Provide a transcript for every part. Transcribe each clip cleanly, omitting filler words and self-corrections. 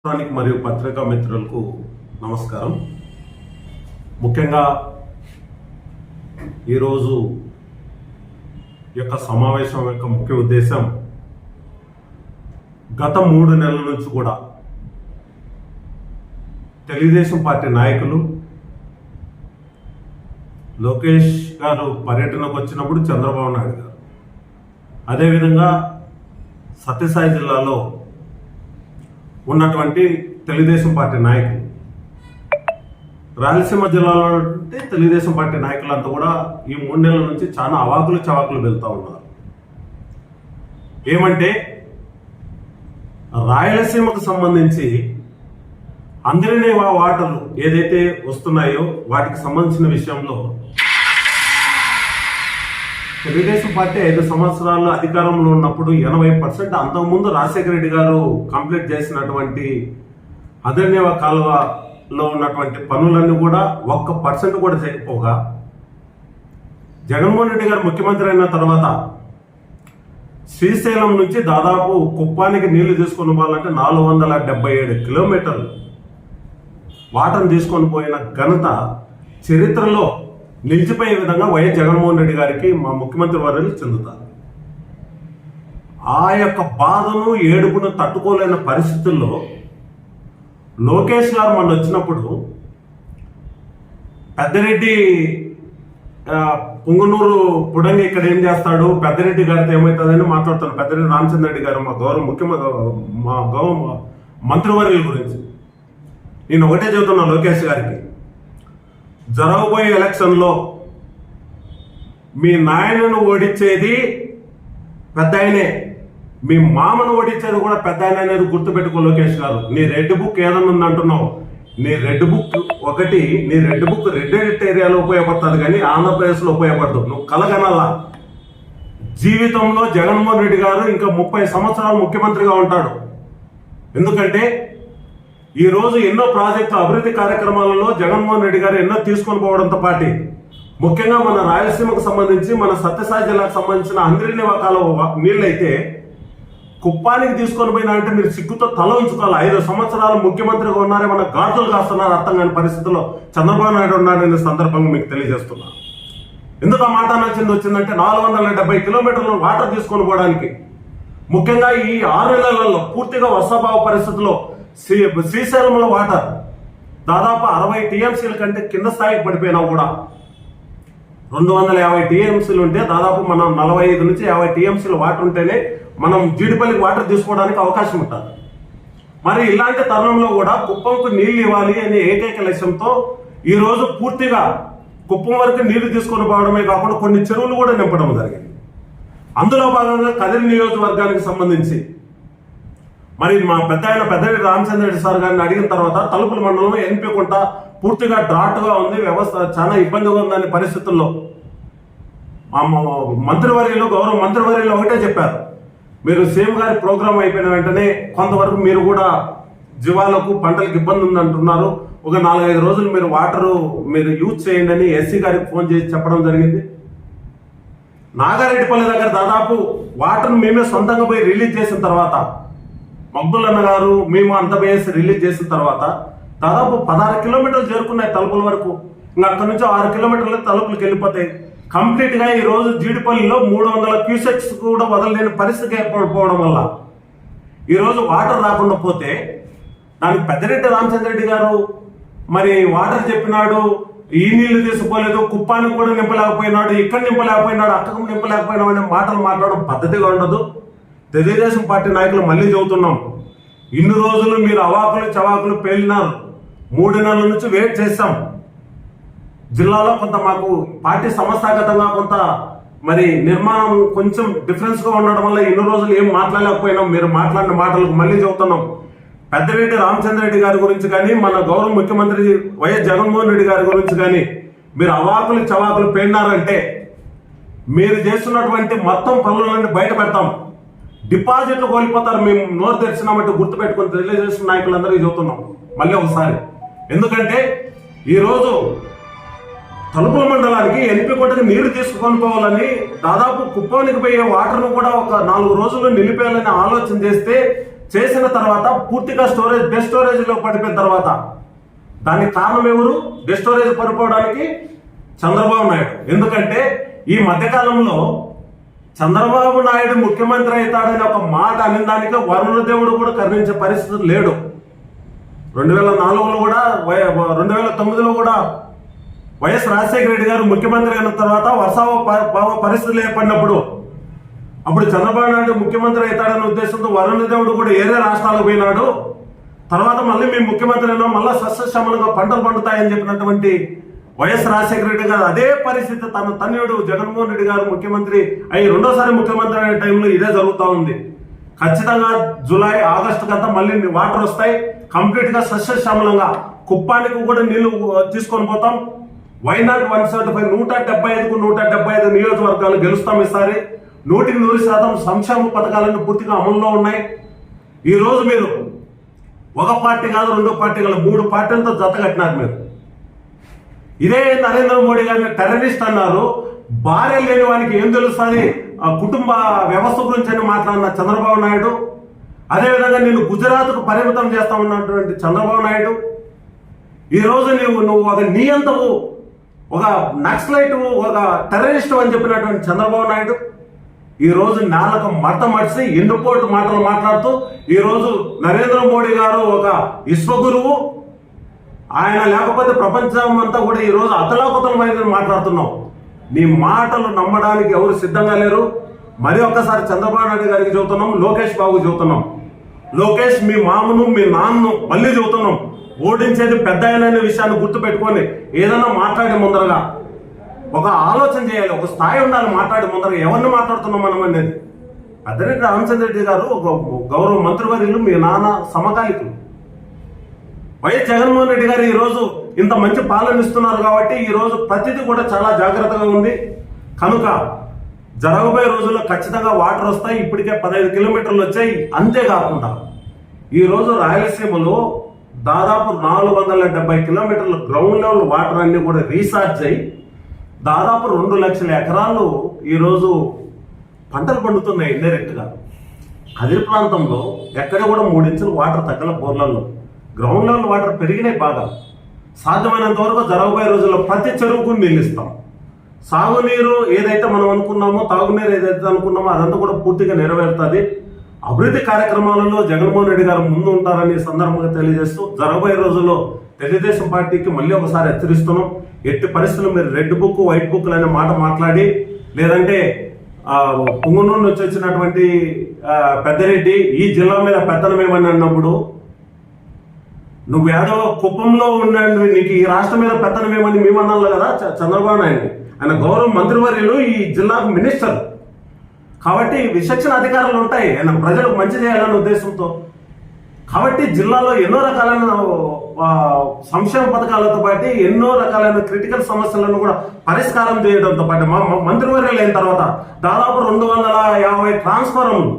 Electronic మరియు పత్రికా మిత్రులకు నమస్కారం. ముఖ్యంగా ఈరోజు యొక్క సమావేశం యొక్క ముఖ్య ఉద్దేశం గత 3 నెలల నుంచి కూడా తెలుగుదేశం పార్టీ నాయకులు లోకేష్ గారు పర్యటనకు వచ్చినప్పుడు చంద్రబాబు నాయుడు గారు, అదేవిధంగా సత్యసాయి జిల్లాలో ఉన్నటువంటి తెలుగుదేశం పార్టీ నాయకులు, రాయలసీమ జిల్లాలో ఉంటే తెలుగుదేశం పార్టీ నాయకులంతా కూడా ఈ 3 నెలల నుంచి చాలా అవాకులు చవాకులు వెళ్తూ ఉన్నారు. ఏమంటే రాయలసీమకు సంబంధించి అందరినీ వాటర్లు ఏదైతే వస్తున్నాయో వాటికి సంబంధించిన విషయంలో తెలుగుదేశం పార్టీ 5 సంవత్సరాలు అధికారంలో ఉన్నప్పుడు 80% అంతకుముందు రాజశేఖర రెడ్డి గారు కంప్లీట్ చేసినటువంటి అదర్నేవ కాలువలో ఉన్నటువంటి పనులన్నీ కూడా 1% కూడా చేయకపోగా జగన్మోహన్ రెడ్డి గారు ముఖ్యమంత్రి అయిన తర్వాత శ్రీశైలం నుంచి దాదాపు కుప్పానికి నీళ్లు తీసుకొని పోవాలంటే 477 కిలోమీటర్లు వాటర్ని తీసుకొని పోయిన ఘనత చరిత్రలో నిలిచిపోయే విధంగా వైఎస్ జగన్మోహన్ రెడ్డి గారికి మా ముఖ్యమంత్రి వర్యులు చెందుతారు. ఆ యొక్క బాధను ఏడుపును తట్టుకోలేని పరిస్థితుల్లో లోకేష్ గారు మొన్న వచ్చినప్పుడు పెద్దిరెడ్డి పుంగనూరు పుడంగి ఇక్కడ ఏం చేస్తాడు, పెద్దిరెడ్డి గారితో ఏమవుతుందని మాట్లాడుతాను. పెద్దిరెడ్డి రామచంద్ర రెడ్డి గారు మా గౌరవ మంత్రివర్యుల గురించి నేను ఒకటే చెబుతున్నా లోకేష్ గారికి, జరగబోయే ఎలక్షన్లో మీ నాయనను ఓడించేది పెద్ద ఆయనే, మీ మామను ఓడించేది కూడా పెద్ద ఆయన అనేది గుర్తుపెట్టుకో లోకేష్ గారు. నీ రెడ్ బుక్ ఏదన్నా ఉందంటున్నావు, నీ రెడ్ బుక్ రెడ్ ఏరియాలో ఉపయోగపడుతుంది కానీ ఆంధ్రప్రదేశ్లో ఉపయోగపడదు. నువ్వు కలగనల్లా జీవితంలో జగన్మోహన్ రెడ్డి గారు ఇంకా 30 సంవత్సరాలు ముఖ్యమంత్రిగా ఉంటాడు. ఎందుకంటే ఈ రోజు ఎన్నో ప్రాజెక్టులు అభివృద్ధి కార్యక్రమాలలో జగన్మోహన్ రెడ్డి గారు ఎన్నో తీసుకొని పోవడంతో పాటు ముఖ్యంగా మన రాయలసీమకు సంబంధించి మన సత్యసాయి జిల్లాకు సంబంధించిన అందరినీ కాలువ నీళ్ళైతే కుప్పానికి తీసుకొని పోయినా అంటే మీరు సిగ్గుతో తల ఉంచుకోవాలి. 5 సంవత్సరాలు ముఖ్యమంత్రిగా ఉన్నారే మన గాజులు కాస్తున్నారు అర్థం కాని పరిస్థితుల్లో చంద్రబాబు నాయుడు ఉన్నాడనే సందర్భంగా మీకు తెలియజేస్తున్నా. ఎందుకు ఆ మాట వచ్చిందంటే 470 కిలోమీటర్లు వాటర్ తీసుకొని పోవడానికి ముఖ్యంగా ఈ 6 నెలలలో పూర్తిగా వర్షాభావ పరిస్థితుల్లో శ్రీశైలంలో వాటర్ దాదాపు 60 టీఎంసీల కంటే కింద స్థాయికి పడిపోయినా కూడా 250 టీఎంసీలు ఉంటే దాదాపు మనం 45 నుంచి 50 టీఎంసీలు వాటర్ ఉంటేనే మనం జీడిపల్లికి వాటర్ తీసుకోవడానికి అవకాశం ఉంటుంది. మరి ఇలాంటి తరుణంలో కూడా కుప్పంకు నీళ్లు ఇవ్వాలి అనే ఏకైక లక్ష్యంతో ఈరోజు పూర్తిగా కుప్పం వరకు నీళ్లు తీసుకొని పోవడమే కాకుండా కొన్ని చెరువులు కూడా నింపడం జరిగింది. అందులో భాగంగా కదిరి నియోజకవర్గానికి సంబంధించి మరి మా పెద్దరెడ్డి రామచంద్ర రెడ్డి సార్ గారిని అడిగిన తర్వాత తలుపుల మండలంలో ఎన్పికుంట పూర్తిగా డ్రాట్గా ఉంది, వ్యవస్థ చాలా ఇబ్బందిగా ఉందనే పరిస్థితుల్లో మా గౌరవ మంత్రివర్యులు ఒకటే చెప్పారు, మీరు సీఎం గారి ప్రోగ్రాం అయిపోయిన వెంటనే కొంతవరకు మీరు కూడా జీవాలకు పంటలకు ఇబ్బంది ఉందంటున్నారు, ఒక 4-5 రోజులు మీరు వాటరు మీరు యూజ్ చేయండి అని ఎస్సీ గారికి ఫోన్ చేసి చెప్పడం జరిగింది. నాగారెడ్డిపల్లి దగ్గర దాదాపు వాటర్ను మేమే సొంతంగా పోయి రిలీజ్ చేసిన తర్వాత మగ్దులన్న గారు మేము అంత వేసి రిలీజ్ చేసిన తర్వాత దాదాపు 16 కిలోమీటర్లు చేరుకున్నాయి తలుపుల వరకు. ఇంకా అక్కడి నుంచి 6 కిలోమీటర్లు తలుపులకు వెళ్ళిపోతాయి. కంప్లీట్ గా ఈ రోజు జీడిపల్లిలో 300 క్యూసెక్స్ కూడా వదలలేని పరిస్థితి ఏర్పడిపోవడం వల్ల ఈ రోజు వాటర్ రాకుండా పోతే దానికి పెద్దిరెడ్డి రామచంద్ర రెడ్డి గారు మరి వాటర్ చెప్పినాడు, ఈ నీళ్లు తీసుకోలేదు, కుప్పానికి కూడా నింపలేకపోయినాడు, ఇక్కడ నింపలేకపోయినాడు, అక్కకు నింపలేకపోయినాడు అనే మాటలు మాట్లాడడం పద్ధతిగా ఉండదు. తెలుగుదేశం పార్టీ నాయకులు మళ్ళీ చెబుతున్నాం, ఇన్ని రోజులు మీరు అవాకులు చవాకులు పేలినారు, 3 నెలల నుంచి వెయిట్ చేస్తాం. జిల్లాలో కొంత మాకు పార్టీ సంస్థాగతంగా కొంత మరి నిర్మాణం కొంచెం డిఫరెన్స్ గా ఉండడం వల్ల ఇన్ని రోజులు ఏం మాట్లాడలేకపోయినాం. మీరు మాట్లాడిన మాటలకు మళ్ళీ చెబుతున్నాం, పెద్దిరెడ్డి రామచంద్ర రెడ్డి గారి గురించి కానీ మన గౌరవ ముఖ్యమంత్రి వైఎస్ జగన్మోహన్ రెడ్డి గారి గురించి కానీ మీరు అవాకులు చవాకులు పేలినారంటే మీరు చేస్తున్నటువంటి మొత్తం పనులన్నీ బయట పెడతాం, డిపాజిట్లు కోల్పోతారు. మేము నోరు తెరిచినామంటే గుర్తుపెట్టుకుని తెలుగుదేశం నాయకులందరికీ చెబుతున్నాం మళ్ళీ ఒకసారి. ఎందుకంటే ఈరోజు తలుపుల మండలానికి ఎన్పికోటకి నీరు తీసుకొని పోవాలని దాదాపు కుప్పానికి పోయే వాటర్ను కూడా ఒక 4 రోజులు నిలిపేయాలని ఆలోచన చేస్తే చేసిన తర్వాత పూర్తిగా డెడ్ స్టోరేజ్ లో పడిపోయిన తర్వాత దానికి కారణం ఎవరు? డెడ్ స్టోరేజ్ పడిపోవడానికి చంద్రబాబు నాయుడు. ఎందుకంటే ఈ మధ్యకాలంలో చంద్రబాబు నాయుడు ముఖ్యమంత్రి అవుతాడని ఒక మాట అనే దానికి వరుణ దేవుడు కూడా కరుణించే పరిస్థితి లేడు. 2004లో కూడా 2009లో కూడా వైఎస్ రాజశేఖర రెడ్డి గారు ముఖ్యమంత్రి అయిన తర్వాత వర్షాభావ పరిస్థితులు ఏర్పడినప్పుడు అప్పుడు చంద్రబాబు నాయుడు ముఖ్యమంత్రి అవుతాడనే ఉద్దేశంతో వరుణ దేవుడు కూడా ఏరే రాష్ట్రాలకు పోయినాడు. తర్వాత మళ్ళీ మేము ముఖ్యమంత్రి అయినా మళ్ళీ సస్యశ్యామలంగా పంటలు పండుతాయని చెప్పినటువంటి వైఎస్ రాజశేఖర రెడ్డి గారు అదే పరిస్థితి తన తనయుడు జగన్మోహన్ రెడ్డి గారు ముఖ్యమంత్రి అయ్యి రెండోసారి ముఖ్యమంత్రి అయిన టైంలో ఇదే జరుగుతూ ఉంది. ఖచ్చితంగా జూలై ఆగస్టు కంతా మళ్ళీ వాటర్ వస్తాయి. కంప్లీట్ గా సస్యశ్యామలంగా కుప్పానికి కూడా నీళ్లు తీసుకొని పోతాం. వైనాట్ 175 175కు 175 నియోజకవర్గాలు గెలుస్తాం ఈసారి. 100% సంక్షేమ పథకాలను పూర్తిగా అమల్లో ఉన్నాయి. ఈ రోజు మీరు ఒక పార్టీ కాదు, రెండో పార్టీ కాదు, 3 పార్టీలతో జత కట్టినారు మీరు. ఇదే నరేంద్ర మోడీ గారిని టెర్రరిస్ట్ అన్నారు. భార్య లేని వానికి ఏం తెలుస్తుంది కుటుంబ వ్యవస్థ గురించి అని మాట్లాడిన చంద్రబాబు నాయుడు. అదేవిధంగా నేను గుజరాత్కు పరిమితం చేస్తా ఉన్నటువంటి చంద్రబాబు నాయుడు. ఈ రోజు నువ్వు ఒక నియంతవు, ఒక నక్సలైట్, ఒక టెర్రరిస్ట్ అని చెప్పినటువంటి చంద్రబాబు నాయుడు ఈ రోజు నాలుగు మడత మడిసి ఎండుపోటు మాటలు మాట్లాడుతూ ఈ రోజు నరేంద్ర మోడీ గారు ఒక విశ్వగురువు, ఆయన లేకపోతే ప్రపంచం అంతా కూడా ఈ రోజు అతలాకుతలమైంది మాట్లాడుతున్నావు. నీ మాటలు నమ్మడానికి ఎవరు సిద్ధంగా లేరు. మరి ఒక్కసారి చంద్రబాబు నాయుడు గారికి చెబుతున్నాం, లోకేష్ బాబు చెబుతున్నాం. లోకేష్ మీ మామను మీ నాన్నను మళ్ళీ చెబుతున్నాం, ఓడించేది పెద్ద అనే విషయాన్ని గుర్తుపెట్టుకొని ఏదైనా మాట్లాడే ముందరగా ఒక ఆలోచన చేయాలి, ఒక స్థాయి ఉండాలి. మాట్లాడే ముందరగా ఎవరిని మాట్లాడుతున్నాం మనం అనేది. అద్దరెడ్డి రామచంద్ర రెడ్డి గారు ఒక గౌరవ మంత్రివర్యులు, మీ నాన్న సమకాలికులు. వైఎస్ జగన్మోహన్ రెడ్డి గారు ఈ రోజు ఇంత మంచి పాలన ఇస్తున్నారు కాబట్టి ఈ రోజు ప్రతిదీ కూడా చాలా జాగ్రత్తగా ఉంది. కనుక జరగబోయే రోజుల్లో ఖచ్చితంగా వాటర్ వస్తాయి. ఇప్పటికే 15 కిలోమీటర్లు వచ్చాయి. అంతేకాకుండా ఈ రోజు రాయలసీమలో దాదాపు 470 కిలోమీటర్ల గ్రౌండ్ లెవెల్ వాటర్ అన్ని కూడా రీఛార్జ్ అయ్యి దాదాపు 2 లక్షల ఎకరాలు ఈరోజు పంటలు పండుతున్నాయి ఇండైరెక్ట్ గా. అదే ప్రాంతంలో ఎక్కడ కూడా 3 ఇంచులు వాటర్ తగ్గల బోర్లలో. గ్రౌండ్ లెవెల్ వాటర్ పెరిగినాయి బాగా. సాధ్యమైనంత వరకు జరగబోయే రోజుల్లో ప్రతి చెరువుకు నీళ్ళు ఇస్తాం. సాగునీరు ఏదైతే మనం అనుకున్నామో, తాగునీరు ఏదైతే అనుకున్నామో అదంతా కూడా పూర్తిగా నెరవేరుతుంది. అభివృద్ధి కార్యక్రమాలలో జగన్మోహన్ రెడ్డి గారు ముందు ఉంటారని సందర్భంగా తెలియజేస్తూ జరగబోయే రోజుల్లో తెలుగుదేశం పార్టీకి మళ్ళీ ఒకసారి హెచ్చరిస్తున్నాం. ఎట్టి పరిస్థితుల్లో మీరు రెడ్ బుక్ వైట్ బుక్ అనే మాట మాట్లాడి, లేదంటే పుంగనూరు నుంచి వచ్చినటువంటి పెద్దరెడ్డి ఈ జిల్లా మీద పెత్తనమేమని అన్నప్పుడు నువ్వు ఏదో కుప్పంలో ఉండండి, నీకు ఈ రాష్ట్రం మీద పెత్తనమేమని మేము అన్నాను కదా చంద్రబాబు నాయుడు. ఆయన గౌరవ మంత్రివర్యులు, ఈ జిల్లాకు మినిస్టర్ కాబట్టి విచక్షణ అధికారులు ఉంటాయి. ఆయన ప్రజలకు మంచి చేయాలనే ఉద్దేశంతో. కాబట్టి జిల్లాలో ఎన్నో రకాలైన సంక్షేమ పథకాలతో పాటు ఎన్నో రకాలైన క్రిటికల్ సమస్యలను కూడా పరిష్కారం చేయడంతో పాటు మా మంత్రివర్యులు అయిన తర్వాత దాదాపు 250 ట్రాన్స్ఫార్మర్లు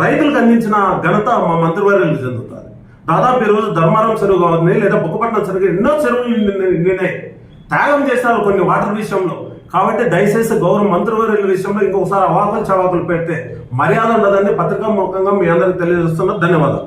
రైతులకు అందించిన ఘనత మా మంత్రివర్యులు చెందుతుంది. దాదాపు ఈరోజు ధర్మారం చెరువు కావాలి, లేదా బుక్కపట్నం చెరువు, ఎన్నో చెరువులు నిండాయి. త్యాగం చేస్తారు కొన్ని వాటర్ విషయంలో. కాబట్టి దయచేసి గౌరవ మంత్రివర్యుల విషయంలో ఇంకొకసారి అవాకులు చవాకులు పెడితే మర్యాద ఉండదని పత్రికా ముఖంగా మీ అందరికి తెలియజేస్తున్నా. ధన్యవాదాలు.